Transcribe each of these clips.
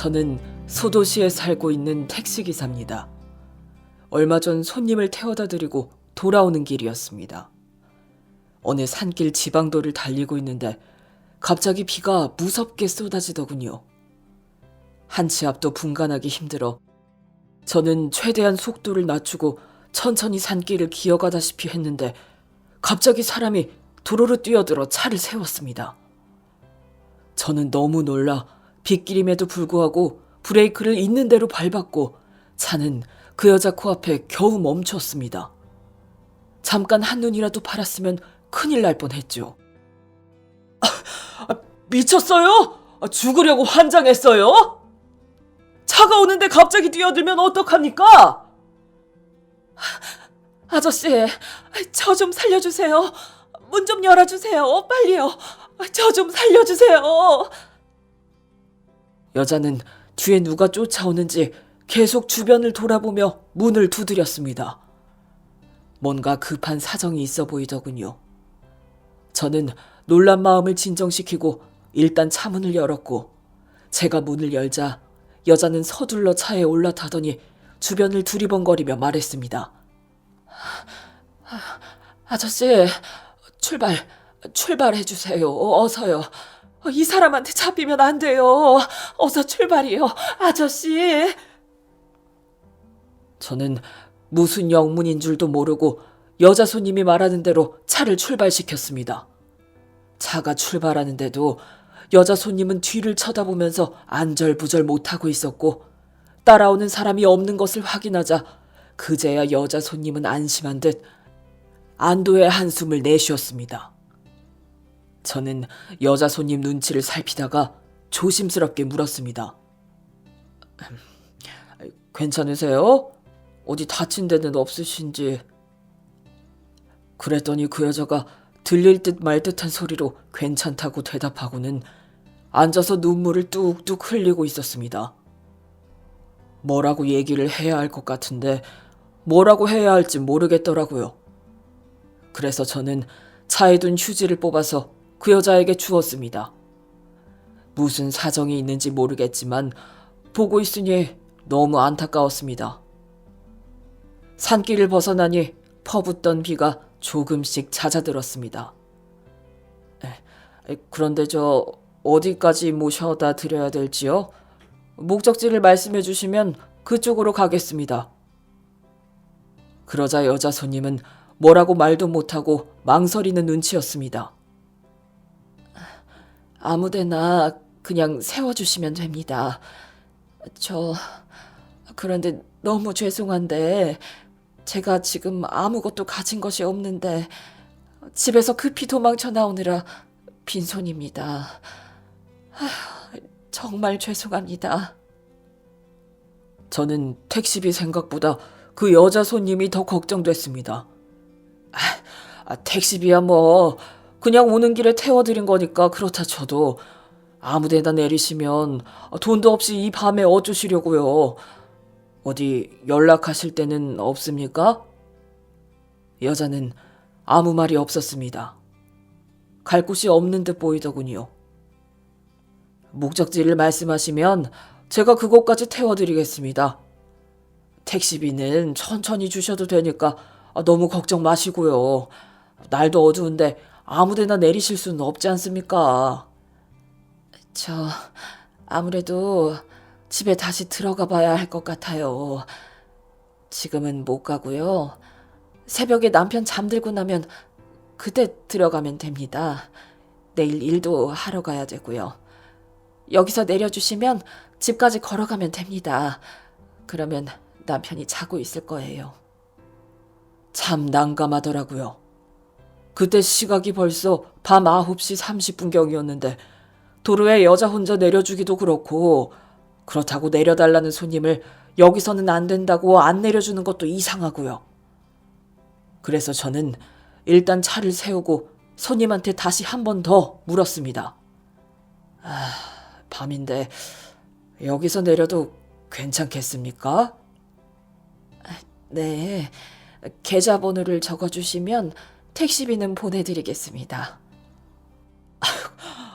저는 소도시에 살고 있는 택시기사입니다. 얼마 전 손님을 태워다 드리고 돌아오는 길이었습니다. 어느 산길 지방도를 달리고 있는데 갑자기 비가 무섭게 쏟아지더군요. 한 치 앞도 분간하기 힘들어 저는 최대한 속도를 낮추고 천천히 산길을 기어가다시피 했는데 갑자기 사람이 도로로 뛰어들어 차를 세웠습니다. 저는 너무 놀라 빗길임에도 불구하고 브레이크를 있는 대로 밟았고 차는 그 여자 코앞에 겨우 멈췄습니다. 잠깐 한눈이라도 팔았으면 큰일 날 뻔했죠. 미쳤어요? 죽으려고 환장했어요? 차가 오는데 갑자기 뛰어들면 어떡합니까? 아저씨, 저 좀 살려주세요. 문 좀 열어주세요. 빨리요. 저 좀 살려주세요. 여자는 뒤에 누가 쫓아오는지 계속 주변을 돌아보며 문을 두드렸습니다. 뭔가 급한 사정이 있어 보이더군요. 저는 놀란 마음을 진정시키고 일단 차문을 열었고 제가 문을 열자 여자는 서둘러 차에 올라타더니 주변을 두리번거리며 말했습니다. 아저씨, 출발해주세요. 어서요. 이 사람한테 잡히면 안 돼요. 어서 출발이요. 아저씨. 저는 무슨 영문인 줄도 모르고 여자 손님이 말하는 대로 차를 출발시켰습니다. 차가 출발하는데도 여자 손님은 뒤를 쳐다보면서 안절부절 못하고 있었고 따라오는 사람이 없는 것을 확인하자 그제야 여자 손님은 안심한 듯 안도의 한숨을 내쉬었습니다. 저는 여자 손님 눈치를 살피다가 조심스럽게 물었습니다. 괜찮으세요? 어디 다친 데는 없으신지. 그랬더니 그 여자가 들릴 듯 말 듯한 소리로 괜찮다고 대답하고는 앉아서 눈물을 뚝뚝 흘리고 있었습니다. 뭐라고 얘기를 해야 할 것 같은데 뭐라고 해야 할지 모르겠더라고요. 그래서 저는 차에 둔 휴지를 뽑아서 그 여자에게 주었습니다. 무슨 사정이 있는지 모르겠지만 보고 있으니 너무 안타까웠습니다. 산길을 벗어나니 퍼붓던 비가 조금씩 잦아들었습니다. 그런데 저 어디까지 모셔다 드려야 될지요? 목적지를 말씀해 주시면 그쪽으로 가겠습니다. 그러자 여자 손님은 뭐라고 말도 못하고 망설이는 눈치였습니다. 아무데나 그냥 세워주시면 됩니다. 그런데 너무 죄송한데 제가 지금 아무것도 가진 것이 없는데 집에서 급히 도망쳐 나오느라 빈손입니다. 정말 죄송합니다. 저는 택시비 생각보다 그 여자 손님이 더 걱정됐습니다. 택시비야 뭐 그냥 오는 길에 태워드린 거니까 그렇다 쳐도 아무데나 내리시면 돈도 없이 이 밤에 어쩌시려고요. 어디 연락하실 데는 없습니까? 여자는 아무 말이 없었습니다. 갈 곳이 없는 듯 보이더군요. 목적지를 말씀하시면 제가 그곳까지 태워드리겠습니다. 택시비는 천천히 주셔도 되니까 너무 걱정 마시고요. 날도 어두운데 아무데나 내리실 수는 없지 않습니까? 아무래도 집에 다시 들어가 봐야 할 것 같아요. 지금은 못 가고요. 새벽에 남편 잠들고 나면 그때 들어가면 됩니다. 내일 일도 하러 가야 되고요. 여기서 내려주시면 집까지 걸어가면 됩니다. 그러면 남편이 자고 있을 거예요. 참 난감하더라고요. 그때 시각이 벌써 밤 9시 30분경이었는데 도로에 여자 혼자 내려주기도 그렇고 그렇다고 내려달라는 손님을 여기서는 안 된다고 안 내려주는 것도 이상하고요. 그래서 저는 일단 차를 세우고 손님한테 다시 한 번 더 물었습니다. 밤인데 여기서 내려도 괜찮겠습니까? 네, 계좌번호를 적어주시면 택시비는 보내드리겠습니다.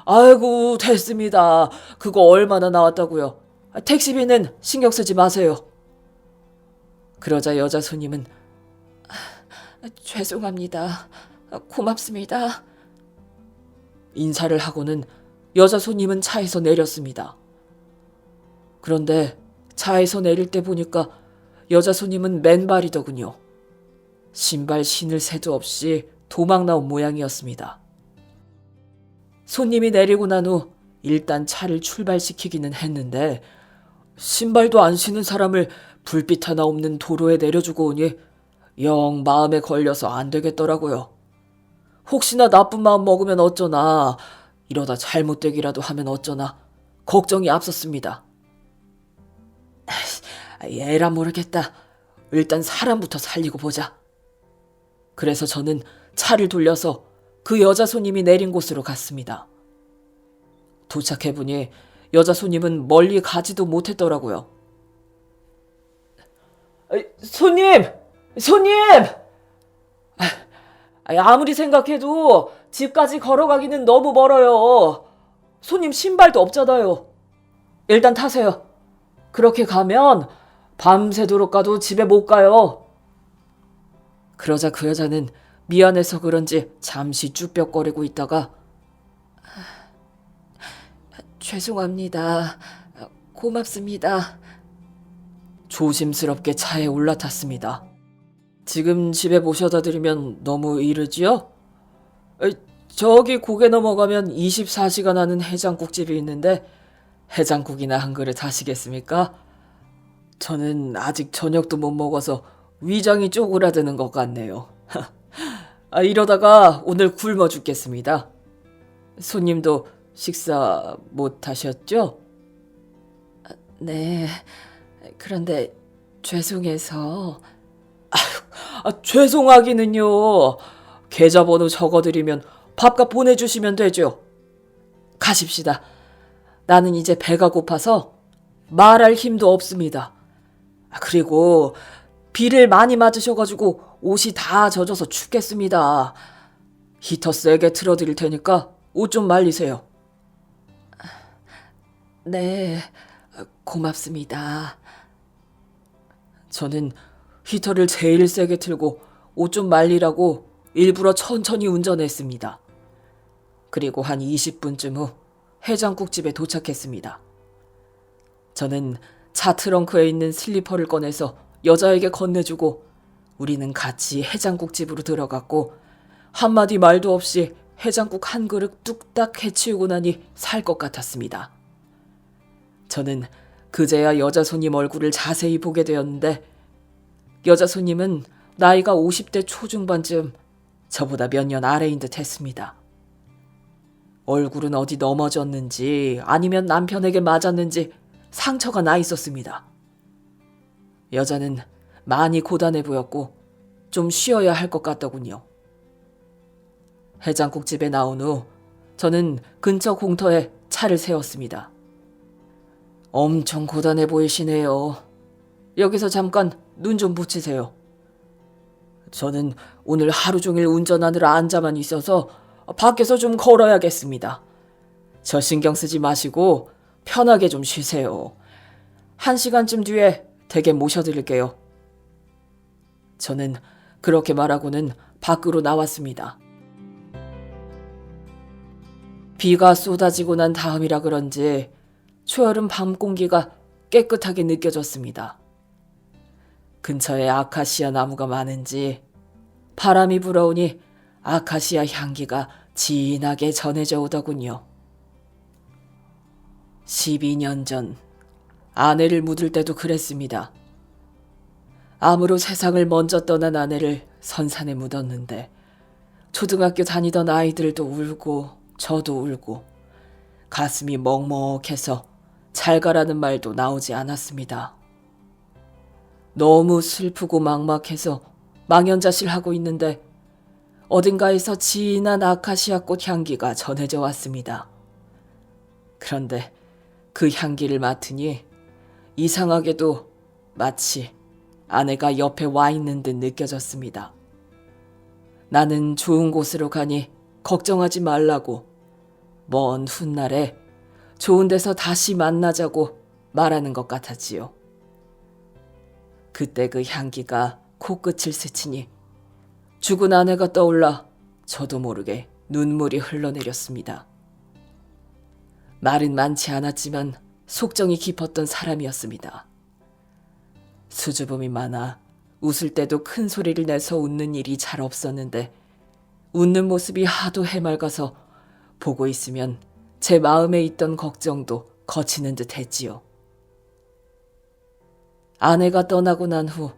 아이고 됐습니다. 그거 얼마나 나왔다고요? 택시비는 신경 쓰지 마세요. 그러자 여자 손님은 죄송합니다. 고맙습니다. 인사를 하고는 여자 손님은 차에서 내렸습니다. 그런데 차에서 내릴 때 보니까 여자 손님은 맨발이더군요. 신발 신을 새도 없이 도망 나온 모양이었습니다. 손님이 내리고 난 후 일단 차를 출발시키기는 했는데 신발도 안 신은 사람을 불빛 하나 없는 도로에 내려주고 오니 영 마음에 걸려서 안 되겠더라고요. 혹시나 나쁜 마음 먹으면 어쩌나, 이러다 잘못되기라도 하면 어쩌나 걱정이 앞섰습니다. 에라 모르겠다. 일단 사람부터 살리고 보자. 그래서 저는 차를 돌려서 그 여자 손님이 내린 곳으로 갔습니다. 도착해보니 여자 손님은 멀리 가지도 못했더라고요. 손님! 손님! 아무리 생각해도 집까지 걸어가기는 너무 멀어요. 손님 신발도 없잖아요. 일단 타세요. 그렇게 가면 밤새도록 가도 집에 못 가요. 그러자 그 여자는 미안해서 그런지 잠시 쭈뼛거리고 있다가 죄송합니다. 고맙습니다. 조심스럽게 차에 올라탔습니다. 지금 집에 모셔다 드리면 너무 이르지요? 저기 고개 넘어가면 24시간 하는 해장국집이 있는데 해장국이나 한 그릇 하시겠습니까? 저는 아직 저녁도 못 먹어서 위장이 쪼그라드는 것 같네요. 이러다가 오늘 굶어 죽겠습니다. 손님도 식사 못 하셨죠? 네, 그런데 죄송해서... 죄송하기는요. 계좌번호 적어드리면 밥값 보내주시면 되죠. 가십시다. 나는 이제 배가 고파서 말할 힘도 없습니다. 그리고 비를 많이 맞으셔가지고 옷이 다 젖어서 춥겠습니다. 히터 세게 틀어드릴 테니까 옷 좀 말리세요. 네, 고맙습니다. 저는 히터를 제일 세게 틀고 옷 좀 말리라고 일부러 천천히 운전했습니다. 그리고 한 20분쯤 후 해장국집에 도착했습니다. 저는 차 트렁크에 있는 슬리퍼를 꺼내서 여자에게 건네주고 우리는 같이 해장국집으로 들어갔고 한마디 말도 없이 해장국 한 그릇 뚝딱 해치우고 나니 살 것 같았습니다. 저는 그제야 여자 손님 얼굴을 자세히 보게 되었는데 여자 손님은 나이가 50대 초중반쯤, 저보다 몇 년 아래인 듯 했습니다. 얼굴은 어디 넘어졌는지 아니면 남편에게 맞았는지 상처가 나 있었습니다. 여자는 많이 고단해 보였고 좀 쉬어야 할 것 같더군요. 해장국집에 나온 후 저는 근처 공터에 차를 세웠습니다. 엄청 고단해 보이시네요. 여기서 잠깐 눈 좀 붙이세요. 저는 오늘 하루 종일 운전하느라 앉아만 있어서 밖에서 좀 걸어야겠습니다. 저 신경 쓰지 마시고 편하게 좀 쉬세요. 1시간쯤 뒤에 댁에 모셔드릴게요. 저는 그렇게 말하고는 밖으로 나왔습니다. 비가 쏟아지고 난 다음이라 그런지 초여름 밤 공기가 깨끗하게 느껴졌습니다. 근처에 아카시아 나무가 많은지 바람이 불어오니 아카시아 향기가 진하게 전해져 오더군요. 12년 전 아내를 묻을 때도 그랬습니다. 암으로 세상을 먼저 떠난 아내를 선산에 묻었는데 초등학교 다니던 아이들도 울고 저도 울고 가슴이 먹먹해서 잘 가라는 말도 나오지 않았습니다. 너무 슬프고 막막해서 망연자실하고 있는데 어딘가에서 진한 아카시아 꽃 향기가 전해져 왔습니다. 그런데 그 향기를 맡으니 이상하게도 마치 아내가 옆에 와 있는 듯 느껴졌습니다. 나는 좋은 곳으로 가니 걱정하지 말라고 먼 훗날에 좋은 데서 다시 만나자고 말하는 것 같았지요. 그때 그 향기가 코끝을 스치니 죽은 아내가 떠올라 저도 모르게 눈물이 흘러내렸습니다. 말은 많지 않았지만 속정이 깊었던 사람이었습니다. 수줍음이 많아 웃을 때도 큰 소리를 내서 웃는 일이 잘 없었는데 웃는 모습이 하도 해맑아서 보고 있으면 제 마음에 있던 걱정도 거치는 듯 했지요. 아내가 떠나고 난 후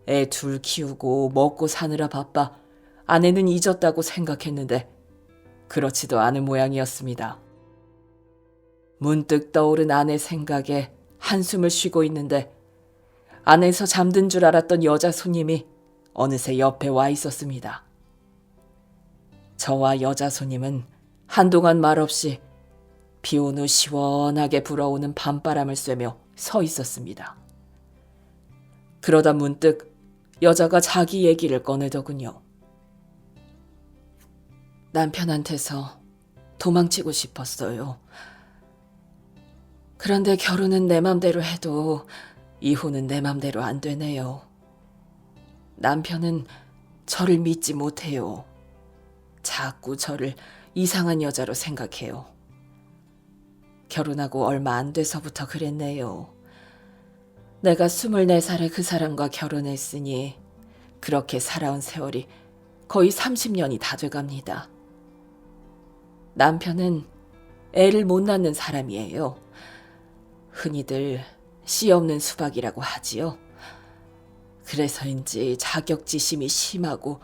애 둘 키우고 먹고 사느라 바빠 아내는 잊었다고 생각했는데 그렇지도 않은 모양이었습니다. 문득 떠오른 아내 생각에 한숨을 쉬고 있는데 안에서 잠든 줄 알았던 여자 손님이 어느새 옆에 와 있었습니다. 저와 여자 손님은 한동안 말없이 비 온 후 시원하게 불어오는 밤바람을 쐬며 서 있었습니다. 그러다 문득 여자가 자기 얘기를 꺼내더군요. 남편한테서 도망치고 싶었어요. 그런데 결혼은 내 맘대로 해도 이혼은 내 맘대로 안 되네요. 남편은 저를 믿지 못해요. 자꾸 저를 이상한 여자로 생각해요. 결혼하고 얼마 안 돼서부터 그랬네요. 내가 24살에 그 사람과 결혼했으니 그렇게 살아온 세월이 거의 30년이 다 돼갑니다. 남편은 애를 못 낳는 사람이에요. 흔히들 씨 없는 수박이라고 하지요. 그래서인지 자격지심이 심하고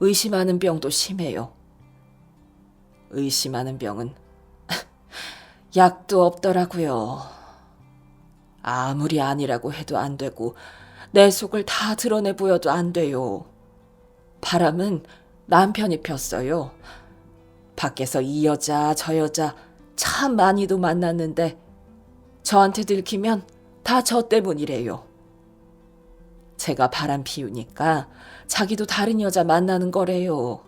의심하는 병도 심해요. 의심하는 병은 약도 없더라고요. 아무리 아니라고 해도 안 되고 내 속을 다 드러내 보여도 안 돼요. 바람은 남편이 폈어요. 밖에서 이 여자 저 여자 참 많이도 만났는데 저한테 들키면 다 저 때문이래요. 제가 바람 피우니까 자기도 다른 여자 만나는 거래요.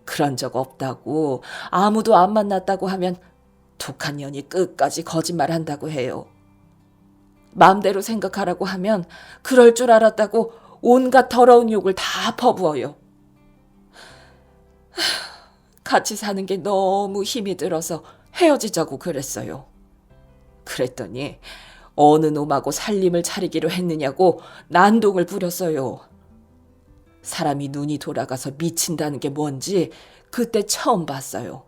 그런 적 없다고 아무도 안 만났다고 하면 독한 년이 끝까지 거짓말한다고 해요. 마음대로 생각하라고 하면 그럴 줄 알았다고 온갖 더러운 욕을 다 퍼부어요. 같이 사는 게 너무 힘이 들어서 헤어지자고 그랬어요. 그랬더니 어느 놈하고 살림을 차리기로 했느냐고 난동을 부렸어요. 사람이 눈이 돌아가서 미친다는 게 뭔지 그때 처음 봤어요.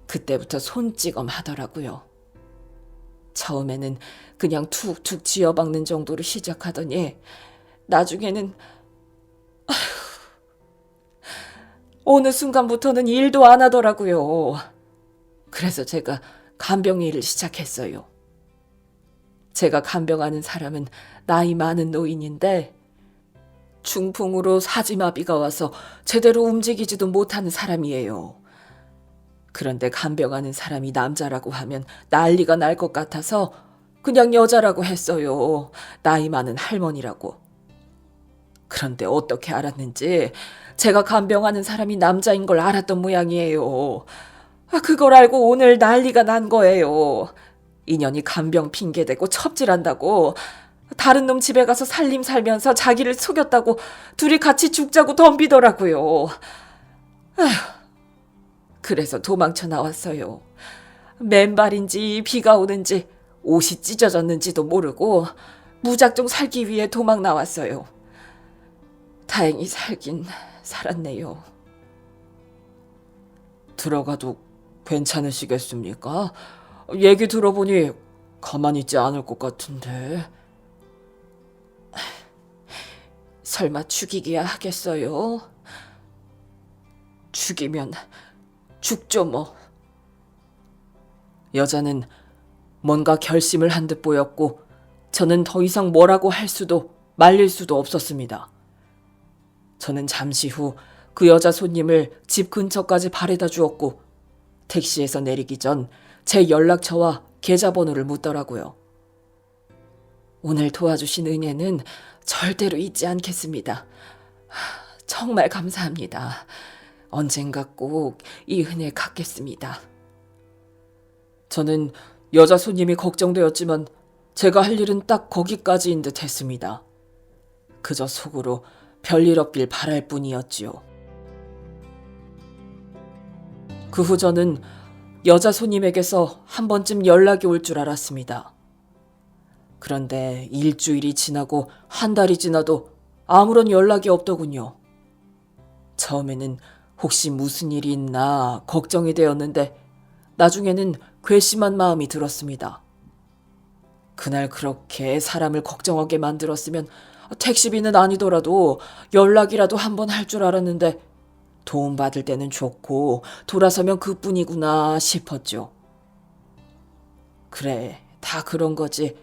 그때부터 손찌검 하더라고요. 처음에는 그냥 툭툭 쥐어박는 정도로 시작하더니 나중에는 어느 순간부터는 일도 안 하더라고요. 그래서 제가 간병 일을 시작했어요. 제가 간병하는 사람은 나이 많은 노인인데 중풍으로 사지마비가 와서 제대로 움직이지도 못하는 사람이에요. 그런데 간병하는 사람이 남자라고 하면 난리가 날 것 같아서 그냥 여자라고 했어요. 나이 많은 할머니라고. 그런데 어떻게 알았는지 제가 간병하는 사람이 남자인 걸 알았던 모양이에요. 그걸 알고 오늘 난리가 난 거예요. 인연이 간병 핑계대고 첩질한다고 다른 놈 집에 가서 살림 살면서 자기를 속였다고 둘이 같이 죽자고 덤비더라고요. 그래서 도망쳐 나왔어요. 맨발인지 비가 오는지 옷이 찢어졌는지도 모르고 무작정 살기 위해 도망 나왔어요. 다행히 살긴 살았네요. 들어가도 괜찮으시겠습니까? 얘기 들어보니 가만히 있지 않을 것 같은데. 설마 죽이기야 하겠어요? 죽이면 죽죠 뭐. 여자는 뭔가 결심을 한 듯 보였고 저는 더 이상 뭐라고 할 수도 말릴 수도 없었습니다. 저는 잠시 후 그 여자 손님을 집 근처까지 바래다 주었고 택시에서 내리기 전 제 연락처와 계좌번호를 묻더라고요. 오늘 도와주신 은혜는 절대로 잊지 않겠습니다. 정말 감사합니다. 언젠가 꼭 이 은혜 갚겠습니다. 저는 여자 손님이 걱정되었지만 제가 할 일은 딱 거기까지인 듯 했습니다. 그저 속으로 별일 없길 바랄 뿐이었지요. 그 후 저는 여자 손님에게서 한 번쯤 연락이 올 줄 알았습니다. 그런데 일주일이 지나고 한 달이 지나도 아무런 연락이 없더군요. 처음에는 혹시 무슨 일이 있나 걱정이 되었는데 나중에는 괘씸한 마음이 들었습니다. 그날 그렇게 사람을 걱정하게 만들었으면 택시비는 아니더라도 연락이라도 한번 할 줄 알았는데 도움받을 때는 좋고 돌아서면 그뿐이구나 싶었죠. 그래, 다 그런 거지.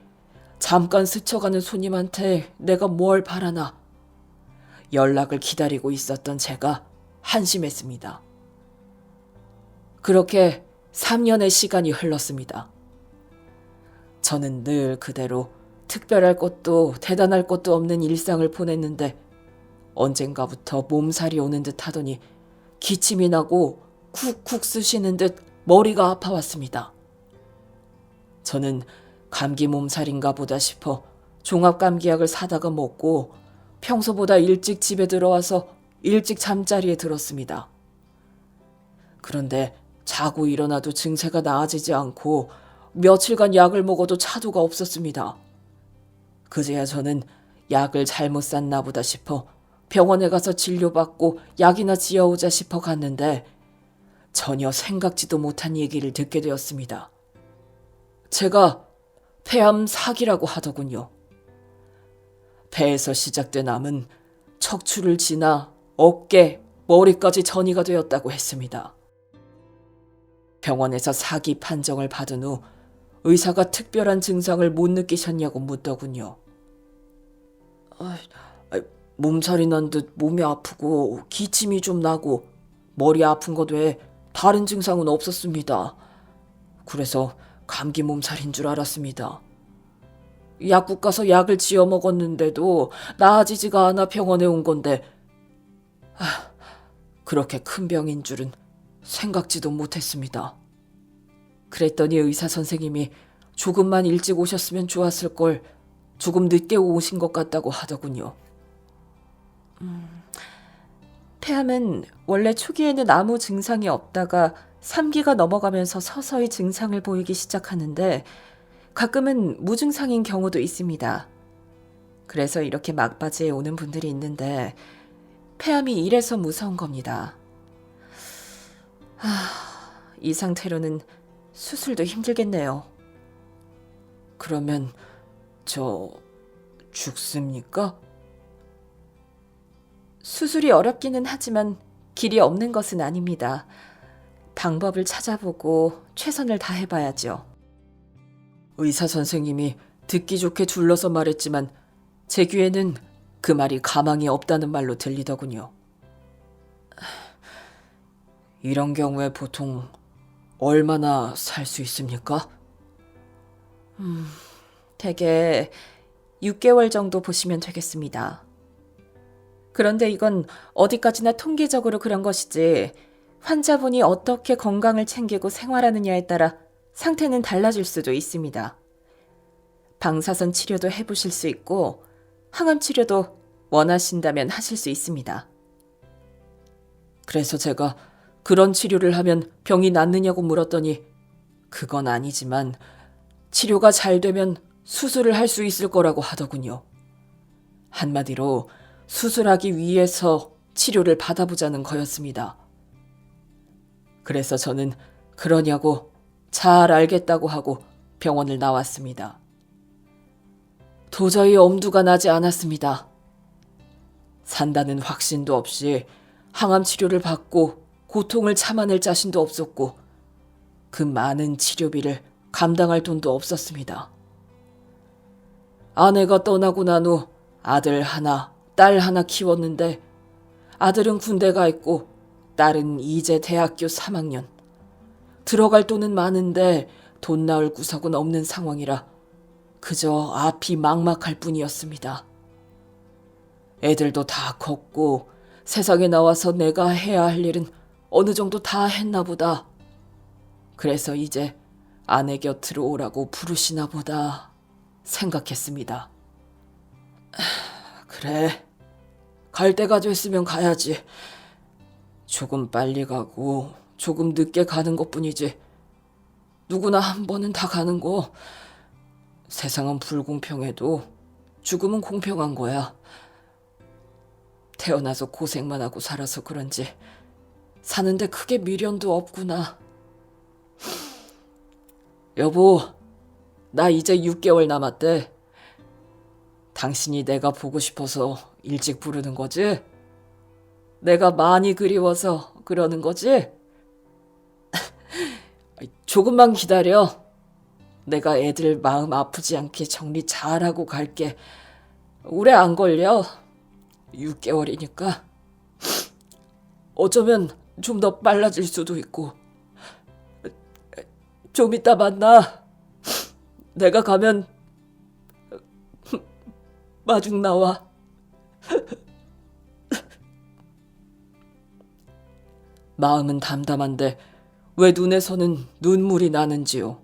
잠깐 스쳐가는 손님한테 내가 뭘 바라나. 연락을 기다리고 있었던 제가 한심했습니다. 그렇게 3년의 시간이 흘렀습니다. 저는 늘 그대로 특별할 것도 대단할 것도 없는 일상을 보냈는데 언젠가부터 몸살이 오는 듯 하더니 기침이 나고 쿡쿡 쑤시는 듯 머리가 아파왔습니다. 저는 감기 몸살인가 보다 싶어 종합감기약을 사다가 먹고 평소보다 일찍 집에 들어와서 일찍 잠자리에 들었습니다. 그런데 자고 일어나도 증세가 나아지지 않고 며칠간 약을 먹어도 차도가 없었습니다. 그제야 저는 약을 잘못 샀나 보다 싶어 병원에 가서 진료받고 약이나 지어오자 싶어 갔는데 전혀 생각지도 못한 얘기를 듣게 되었습니다. 제가 폐암 4기라고 하더군요. 폐에서 시작된 암은 척추를 지나 어깨, 머리까지 전이가 되었다고 했습니다. 병원에서 4기 판정을 받은 후 의사가 특별한 증상을 못 느끼셨냐고 묻더군요. 몸살이 난 듯 몸이 아프고 기침이 좀 나고 머리 아픈 것 외에 다른 증상은 없었습니다. 그래서 감기 몸살인 줄 알았습니다. 약국 가서 약을 지어 먹었는데도 나아지지가 않아 병원에 온 건데 그렇게 큰 병인 줄은 생각지도 못했습니다. 그랬더니 의사 선생님이 조금만 일찍 오셨으면 좋았을 걸 조금 늦게 오신 것 같다고 하더군요. 폐암은 원래 초기에는 아무 증상이 없다가 3기가 넘어가면서 서서히 증상을 보이기 시작하는데 가끔은 무증상인 경우도 있습니다. 그래서 이렇게 막바지에 오는 분들이 있는데 폐암이 이래서 무서운 겁니다. 이 상태로는 수술도 힘들겠네요. 그러면 저 죽습니까? 수술이 어렵기는 하지만 길이 없는 것은 아닙니다. 방법을 찾아보고 최선을 다해봐야죠. 의사 선생님이 듣기 좋게 둘러서 말했지만 제 귀에는 그 말이 가망이 없다는 말로 들리더군요. 이런 경우에 보통 얼마나 살 수 있습니까? 대개 6개월 정도 보시면 되겠습니다. 그런데 이건 어디까지나 통계적으로 그런 것이지 환자분이 어떻게 건강을 챙기고 생활하느냐에 따라 상태는 달라질 수도 있습니다. 방사선 치료도 해보실 수 있고 항암 치료도 원하신다면 하실 수 있습니다. 그래서 제가 그런 치료를 하면 병이 낫느냐고 물었더니 그건 아니지만 치료가 잘 되면 수술을 할 수 있을 거라고 하더군요. 한마디로 수술하기 위해서 치료를 받아보자는 거였습니다. 그래서 저는 그러냐고 잘 알겠다고 하고 병원을 나왔습니다. 도저히 엄두가 나지 않았습니다. 산다는 확신도 없이 항암 치료를 받고 고통을 참아낼 자신도 없었고 그 많은 치료비를 감당할 돈도 없었습니다. 아내가 떠나고 난 후 아들 하나, 딸 하나 키웠는데 아들은 군대 가 있고 딸은 이제 대학교 3학년. 들어갈 돈은 많은데 돈 나올 구석은 없는 상황이라 그저 앞이 막막할 뿐이었습니다. 애들도 다 컸고 세상에 나와서 내가 해야 할 일은 어느 정도 다 했나 보다. 그래서 이제 아내 곁으로 오라고 부르시나 보다 생각했습니다. 그래, 갈 때가 됐으면 가야지. 조금 빨리 가고 조금 늦게 가는 것뿐이지. 누구나 한 번은 다 가는 거. 세상은 불공평해도 죽음은 공평한 거야. 태어나서 고생만 하고 살아서 그런지 사는데 크게 미련도 없구나. 여보, 나 이제 6개월 남았대. 당신이 내가 보고 싶어서 일찍 부르는 거지? 내가 많이 그리워서 그러는 거지? 조금만 기다려. 내가 애들 마음 아프지 않게 정리 잘하고 갈게. 오래 안 걸려. 6개월이니까. 어쩌면 좀 더 빨라질 수도 있고. 좀 이따 만나. 내가 가면 마중 나와. 마음은 담담한데 왜 눈에서는 눈물이 나는지요.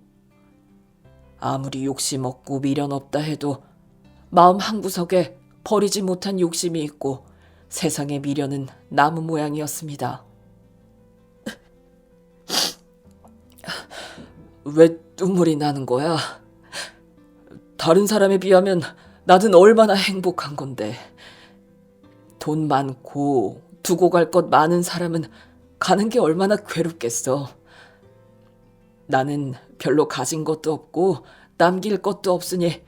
아무리 욕심 없고 미련 없다 해도 마음 한구석에 버리지 못한 욕심이 있고 세상의 미련은 나무 모양이었습니다. 왜 눈물이 나는 거야? 다른 사람에 비하면 나는 얼마나 행복한 건데. 돈 많고 두고 갈 것 많은 사람은 가는 게 얼마나 괴롭겠어. 나는 별로 가진 것도 없고 남길 것도 없으니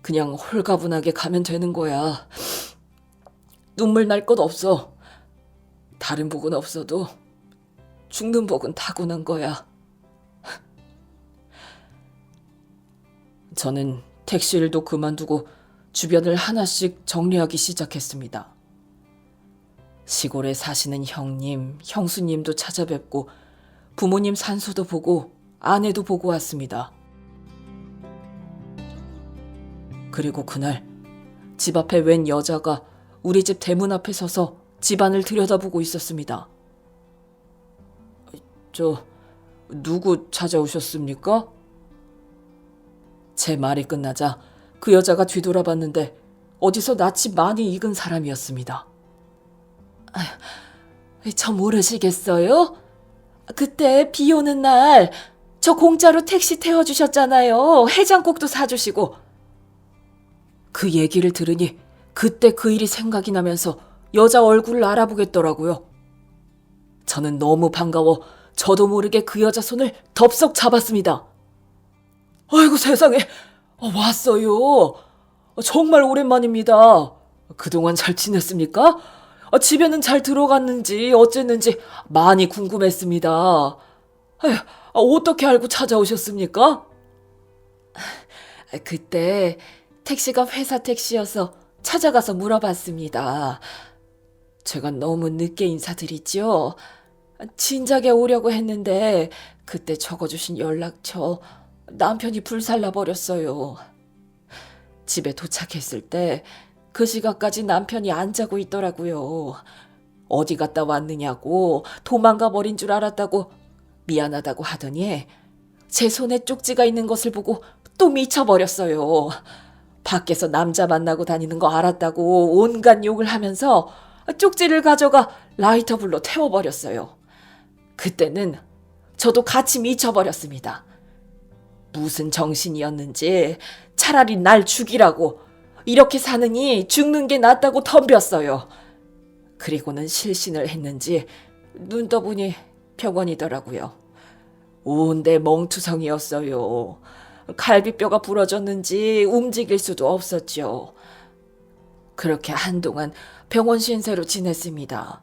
그냥 홀가분하게 가면 되는 거야. 눈물 날 것 없어. 다른 복은 없어도 죽는 복은 타고난 거야. 저는 택시 일도 그만두고 주변을 하나씩 정리하기 시작했습니다. 시골에 사시는 형님, 형수님도 찾아뵙고 부모님 산소도 보고 아내도 보고 왔습니다. 그리고 그날 집 앞에 웬 여자가 우리 집 대문 앞에 서서 집안을 들여다보고 있었습니다. 저 누구 찾아오셨습니까? 제 말이 끝나자 그 여자가 뒤돌아봤는데 어디서 낯이 많이 익은 사람이었습니다. 저 모르시겠어요? 그때 비 오는 날 저 공짜로 택시 태워주셨잖아요. 해장국도 사주시고. 그 얘기를 들으니 그때 그 일이 생각이 나면서 여자 얼굴을 알아보겠더라고요. 저는 너무 반가워 저도 모르게 그 여자 손을 덥석 잡았습니다. 아이고 세상에, 왔어요. 정말 오랜만입니다. 그동안 잘 지냈습니까? 집에는 잘 들어갔는지 어쨌는지 많이 궁금했습니다. 어떻게 알고 찾아오셨습니까? 그때 택시가 회사 택시여서 찾아가서 물어봤습니다. 제가 너무 늦게 인사드리죠? 진작에 오려고 했는데 그때 적어주신 연락처 남편이 불살라 버렸어요. 집에 도착했을 때 그 시각까지 남편이 안 자고 있더라고요. 어디 갔다 왔느냐고 도망가 버린 줄 알았다고 미안하다고 하더니 제 손에 쪽지가 있는 것을 보고 또 미쳐버렸어요. 밖에서 남자 만나고 다니는 거 알았다고 온갖 욕을 하면서 쪽지를 가져가 라이터 불로 태워버렸어요. 그때는 저도 같이 미쳐버렸습니다. 무슨 정신이었는지 차라리 날 죽이라고 이렇게 사느니 죽는 게 낫다고 덤볐어요. 그리고는 실신을 했는지 눈 떠보니 병원이더라고요. 온데 멍투성이었어요. 갈비뼈가 부러졌는지 움직일 수도 없었죠. 그렇게 한동안 병원 신세로 지냈습니다.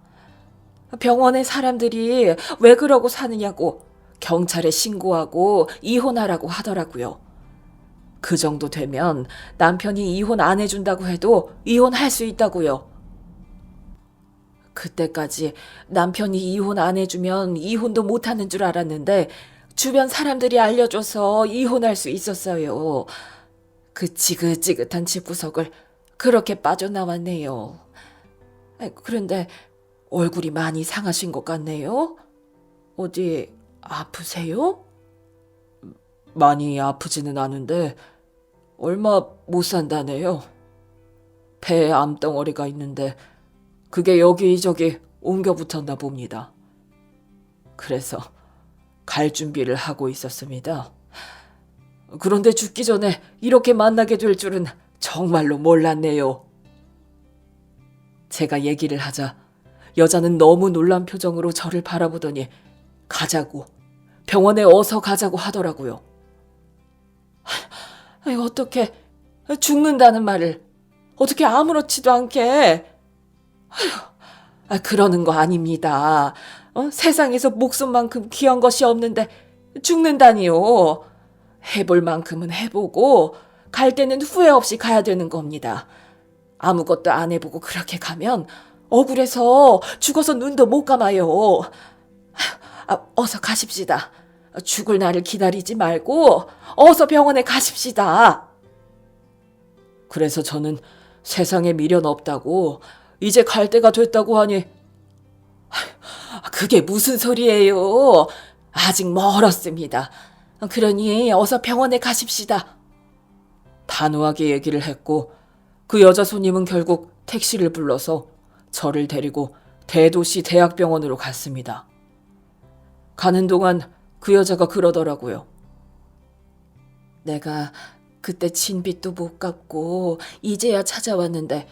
병원의 사람들이 왜 그러고 사느냐고 경찰에 신고하고 이혼하라고 하더라고요. 그 정도 되면 남편이 이혼 안 해준다고 해도 이혼할 수 있다고요. 그때까지 남편이 이혼 안 해주면 이혼도 못하는 줄 알았는데 주변 사람들이 알려줘서 이혼할 수 있었어요. 그 지긋지긋한 집구석을 그렇게 빠져나왔네요. 그런데 얼굴이 많이 상하신 것 같네요. 어디 아프세요? 많이 아프지는 않은데 얼마 못 산다네요. 배에 암덩어리가 있는데 그게 여기저기 옮겨 붙었나 봅니다. 그래서 갈 준비를 하고 있었습니다. 그런데 죽기 전에 이렇게 만나게 될 줄은 정말로 몰랐네요. 제가 얘기를 하자 여자는 너무 놀란 표정으로 저를 바라보더니 가자고, 병원에 어서 가자고 하더라고요. 어떻게 죽는다는 말을 어떻게 아무렇지도 않게. 그러는 거 아닙니다. 세상에서 목숨만큼 귀한 것이 없는데 죽는다니요. 해볼 만큼은 해보고 갈 때는 후회 없이 가야 되는 겁니다. 아무것도 안 해보고 그렇게 가면 억울해서 죽어서 눈도 못 감아요. 어서 가십시다. 죽을 날을 기다리지 말고 어서 병원에 가십시다. 그래서 저는 세상에 미련 없다고, 이제 갈 때가 됐다고 하니 그게 무슨 소리예요. 아직 멀었습니다. 그러니 어서 병원에 가십시다. 단호하게 얘기를 했고 그 여자 손님은 결국 택시를 불러서 저를 데리고 대도시 대학병원으로 갔습니다. 가는 동안 그 여자가 그러더라고요. 내가 그때 진 빚도 못 갚고 이제야 찾아왔는데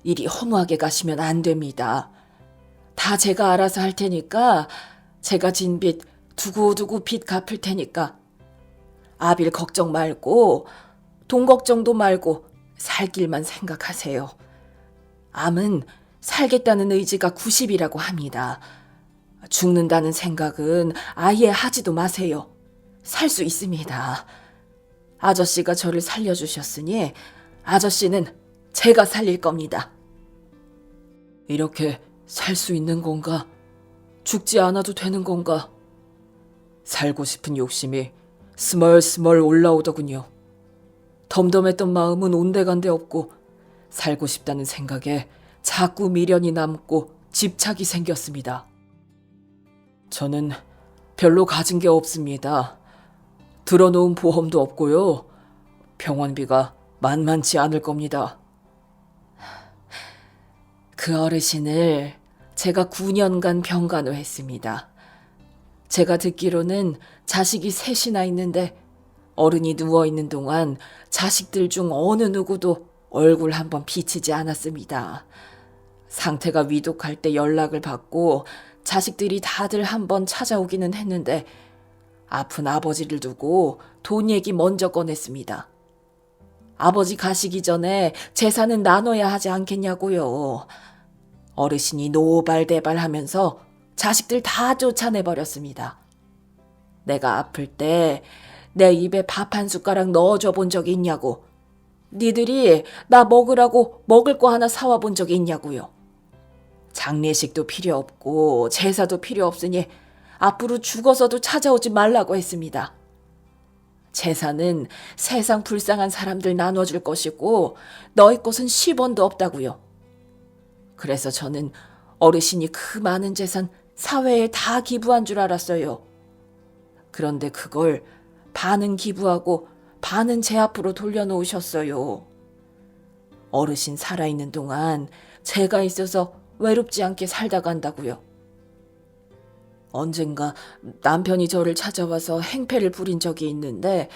이리 허무하게 가시면 안 됩니다. 다 제가 알아서 할 테니까, 제가 진 빚 두고두고 빚 갚을 테니까 아빌 걱정 말고 돈 걱정도 말고 살 길만 생각하세요. 암은 살겠다는 의지가 90이라고 합니다. 죽는다는 생각은 아예 하지도 마세요. 살 수 있습니다. 아저씨가 저를 살려주셨으니 아저씨는 제가 살릴 겁니다. 이렇게 살 수 있는 건가? 죽지 않아도 되는 건가? 살고 싶은 욕심이 스멀스멀 올라오더군요. 덤덤했던 마음은 온데간데 없고 살고 싶다는 생각에 자꾸 미련이 남고 집착이 생겼습니다. 저는 별로 가진 게 없습니다. 들어놓은 보험도 없고요. 병원비가 만만치 않을 겁니다. 그 어르신을 제가 9년간 병간호했습니다. 제가 듣기로는 자식이 셋이나 있는데 어른이 누워있는 동안 자식들 중 어느 누구도 얼굴 한번 비치지 않았습니다. 상태가 위독할 때 연락을 받고 자식들이 다들 한번 찾아오기는 했는데 아픈 아버지를 두고 돈 얘기 먼저 꺼냈습니다. 아버지 가시기 전에 재산은 나눠야 하지 않겠냐고요. 어르신이 노발대발하면서 자식들 다 쫓아내버렸습니다. 내가 아플 때 내 입에 밥 한 숟가락 넣어줘 본 적이 있냐고. 니들이 나 먹으라고 먹을 거 하나 사와 본 적이 있냐고요. 장례식도 필요 없고 제사도 필요 없으니 앞으로 죽어서도 찾아오지 말라고 했습니다. 재산은 세상 불쌍한 사람들 나눠줄 것이고 너희 것은 10원도 없다고요. 그래서 저는 어르신이 그 많은 재산 사회에 다 기부한 줄 알았어요. 그런데 그걸 반은 기부하고 반은 제 앞으로 돌려놓으셨어요. 어르신 살아있는 동안 제가 있어서 외롭지 않게 살다 간다고요. 언젠가 남편이 저를 찾아와서 행패를 부린 적이 있는데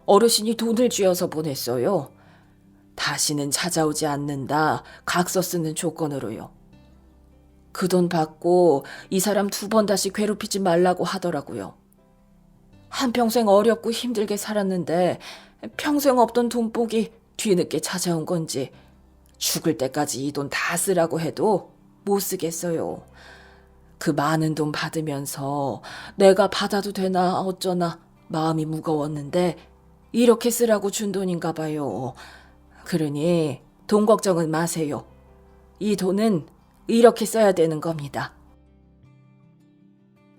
어르신이 돈을 쥐어서 보냈어요. 다시는 찾아오지 않는다, 각서 쓰는 조건으로요. 그 돈 받고 이 사람 2번 다시 괴롭히지 말라고 하더라고요. 한평생 어렵고 힘들게 살았는데 평생 없던 돈복이 뒤늦게 찾아온 건지 죽을 때까지 이 돈 다 쓰라고 해도 못 쓰겠어요. 그 많은 돈 받으면서 내가 받아도 되나 어쩌나 마음이 무거웠는데 이렇게 쓰라고 준 돈인가 봐요. 그러니 돈 걱정은 마세요. 이 돈은 이렇게 써야 되는 겁니다.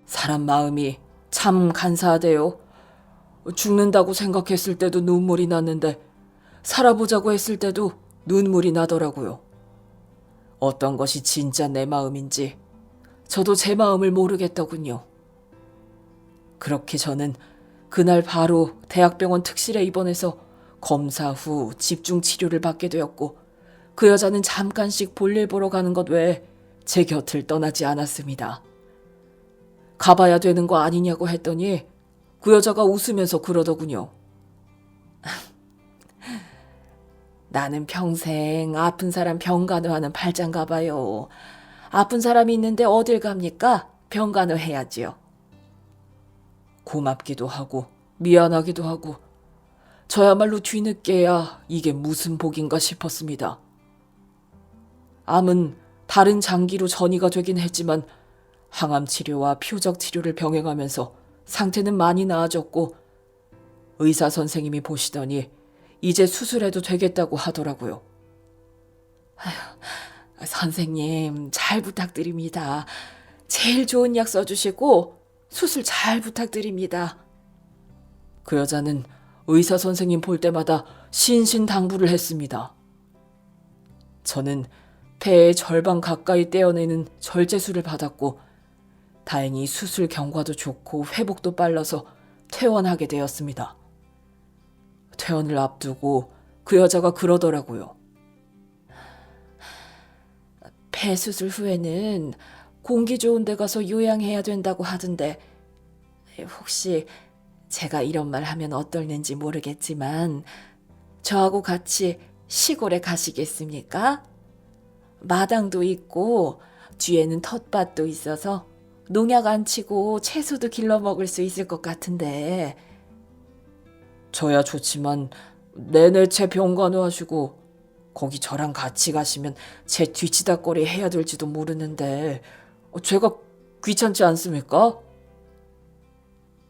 사람 마음이 참 간사하대요. 죽는다고 생각했을 때도 눈물이 났는데 살아보자고 했을 때도 눈물이 나더라고요. 어떤 것이 진짜 내 마음인지 저도 제 마음을 모르겠더군요. 그렇게 저는 그날 바로 대학병원 특실에 입원해서 검사 후 집중 치료를 받게 되었고 그 여자는 잠깐씩 볼일 보러 가는 것 외에 제 곁을 떠나지 않았습니다. 가봐야 되는 거 아니냐고 했더니 그 여자가 웃으면서 그러더군요. 나는 평생 아픈 사람 병간호하는 발장가 봐요. 아픈 사람이 있는데 어딜 갑니까? 병간호 해야지요. 고맙기도 하고 미안하기도 하고 저야말로 뒤늦게야 이게 무슨 복인가 싶었습니다. 암은 다른 장기로 전이가 되긴 했지만 항암 치료와 표적 치료를 병행하면서 상태는 많이 나아졌고 의사 선생님이 보시더니 이제 수술해도 되겠다고 하더라고요. 아휴, 선생님 잘 부탁드립니다. 제일 좋은 약 써주시고 수술 잘 부탁드립니다. 그 여자는 의사 선생님 볼 때마다 신신당부를 했습니다. 저는 폐의 절반 가까이 떼어내는 절제술을 받았고 다행히 수술 경과도 좋고 회복도 빨라서 퇴원하게 되었습니다. 퇴원을 앞두고 그 여자가 그러더라고요. 폐 수술 후에는 공기 좋은 데 가서 요양해야 된다고 하던데 혹시 제가 이런 말 하면 어떨는지 모르겠지만 저하고 같이 시골에 가시겠습니까? 마당도 있고 뒤에는 텃밭도 있어서 농약 안 치고 채소도 길러 먹을 수 있을 것 같은데. 저야 좋지만 내내 제 병간호 하시고 거기 저랑 같이 가시면 제 뒤치다거리 해야 될지도 모르는데 제가 귀찮지 않습니까?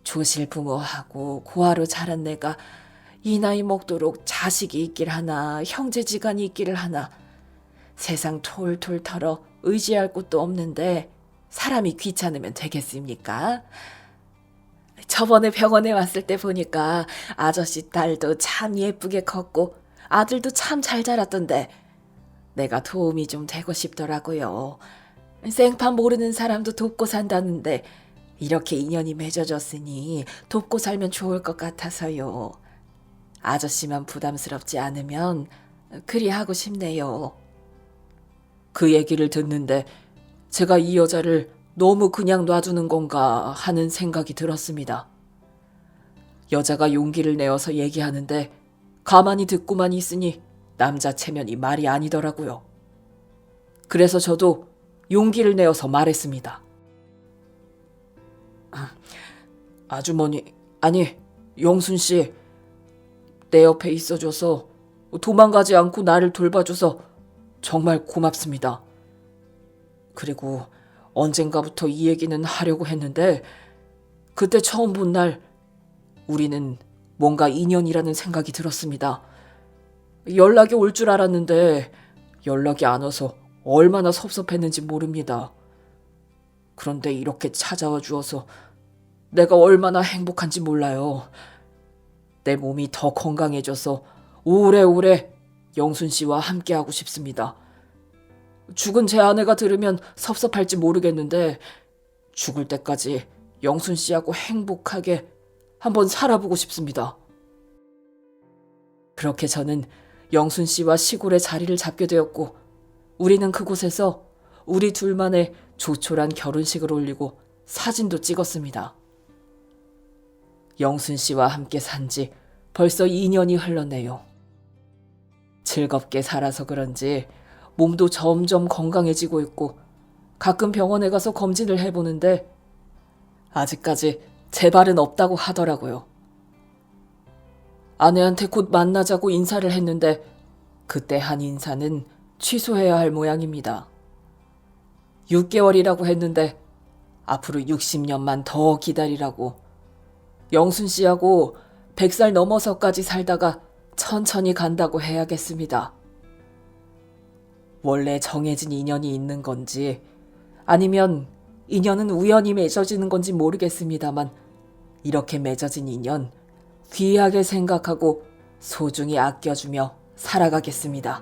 조실부모하고 고아로 자란 내가 이 나이 먹도록 자식이 있길 하나 형제지간이 있기를 하나 세상 톨톨 털어 의지할 곳도 없는데 사람이 귀찮으면 되겠습니까? 저번에 병원에 왔을 때 보니까 아저씨 딸도 참 예쁘게 컸고 아들도 참 잘 자랐던데 내가 도움이 좀 되고 싶더라고요. 생판 모르는 사람도 돕고 산다는데 이렇게 인연이 맺어졌으니 돕고 살면 좋을 것 같아서요. 아저씨만 부담스럽지 않으면 그리 하고 싶네요. 그 얘기를 듣는데 제가 이 여자를 너무 그냥 놔두는 건가 하는 생각이 들었습니다. 여자가 용기를 내어서 얘기하는데 가만히 듣고만 있으니 남자 체면이 말이 아니더라고요. 그래서 저도 용기를 내어서 말했습니다. 아주머니, 아니 영순 씨, 내 옆에 있어줘서 도망가지 않고 나를 돌봐줘서 정말 고맙습니다. 그리고 언젠가부터 이 얘기는 하려고 했는데 그때 처음 본 날 우리는 뭔가 인연이라는 생각이 들었습니다. 연락이 올 줄 알았는데 연락이 안 와서 얼마나 섭섭했는지 모릅니다. 그런데 이렇게 찾아와 주어서 내가 얼마나 행복한지 몰라요. 내 몸이 더 건강해져서 오래오래 영순 씨와 함께하고 싶습니다. 죽은 제 아내가 들으면 섭섭할지 모르겠는데 죽을 때까지 영순 씨하고 행복하게 한번 살아보고 싶습니다. 그렇게 저는 영순 씨와 시골에 자리를 잡게 되었고 우리는 그곳에서 우리 둘만의 조촐한 결혼식을 올리고 사진도 찍었습니다. 영순 씨와 함께 산 지 벌써 2년이 흘렀네요. 즐겁게 살아서 그런지 몸도 점점 건강해지고 있고 가끔 병원에 가서 검진을 해보는데 아직까지 재발은 없다고 하더라고요. 아내한테 곧 만나자고 인사를 했는데 그때 한 인사는 취소해야 할 모양입니다. 6개월이라고 했는데 앞으로 60년만 더 기다리라고 영순 씨하고 100살 넘어서까지 살다가 천천히 간다고 해야겠습니다. 원래 정해진 인연이 있는 건지 아니면 인연은 우연히 맺어지는 건지 모르겠습니다만 이렇게 맺어진 인연 귀하게 생각하고 소중히 아껴주며 살아가겠습니다.